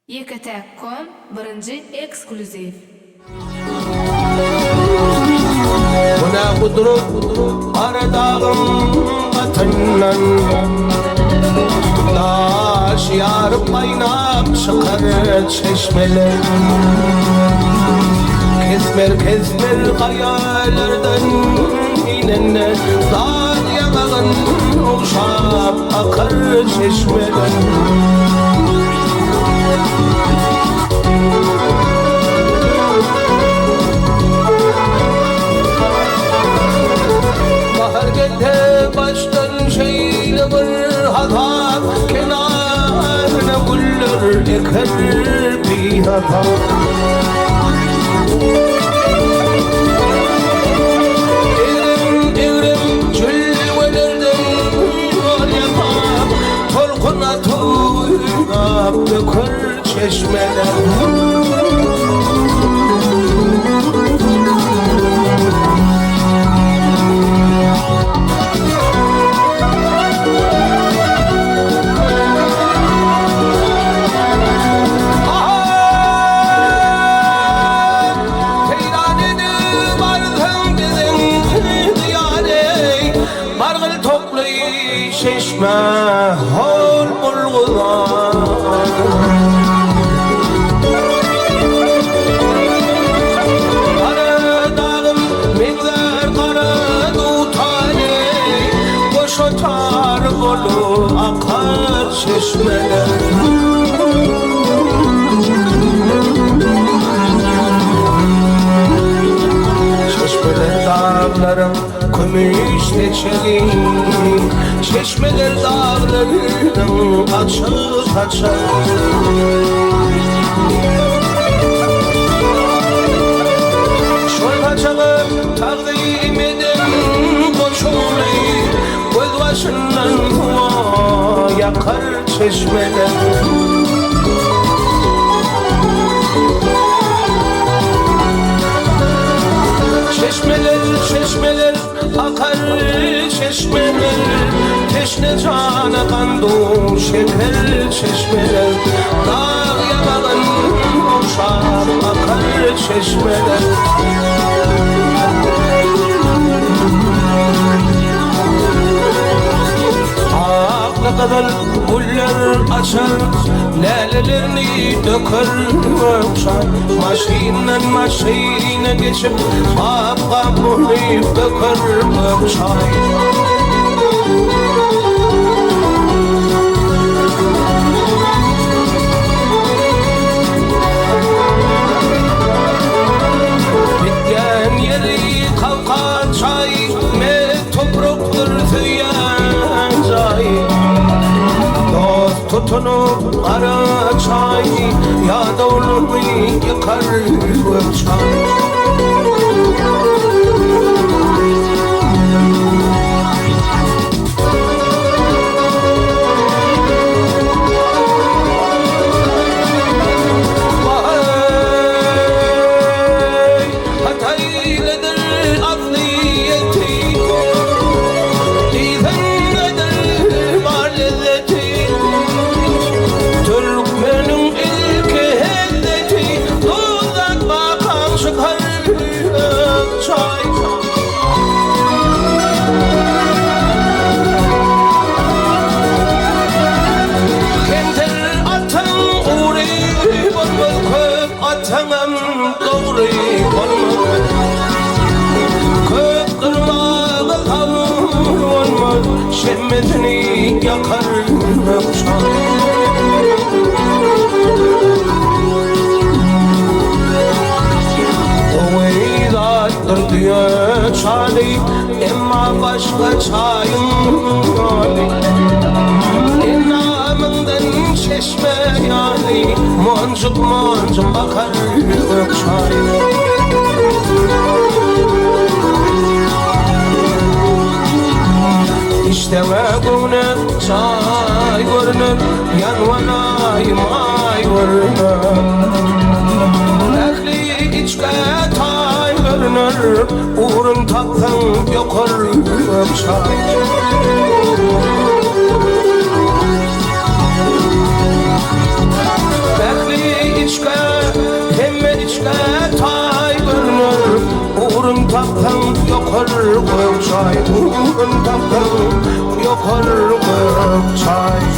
YKT.com birinci ekskluziv. Buna kudrup aradağım vatandan Daş yarıp kaynap çıkar çeşmeler Kesmer kayalardan inenne Dağ yamağın uşap akar çeşmeler Bahar geldi baştan şeyle bir hata Kenarına güller eker bir hata Eğrim cülvelerden var yapar Tolkuna tuynap döker çeşmeler Çeşme hol bulgular Kara dağım mevler kara dutane Boş otar bolu akar çeşmeler Çeşmeler dağlarım Kümüş leçeli Çeşmeler dağlarının açık açık Şol paçağı takdim eden koçumlu Göz başından hava yakar çeşmeler Çeşmeler akar çeşmeler Teşne cana kandu şeker çeşmeler Dağ yamağın uşak akar çeşmeler Ne kadar güller açar Lələlərini dökər öpşar Maşinə geçip Qap bulayıp dökər öpşar Bitken yeri kalkan çay Me topraktır tüyen çay Tutunup ara çay Ya da onu yıkar çay Vay Hataylıdır afliyeti İzhenledir var lezzeti Türkmenin ilki heddeti Tuzak bakan çıkar çay Kentel atan uğri olmaz Köp atanam doğru olmaz Köp kırmağı kavur olmaz Şemmetini yakar çay Diye çali Emma başka çayım oli İnamından çeşme yani Moncuk bakar çay İşte vegune çay görünür Yan vanayım ay görünür Ehli içke tay görünür Uğrun tatsan yokar çay Bekli çay, un taktım yok çay.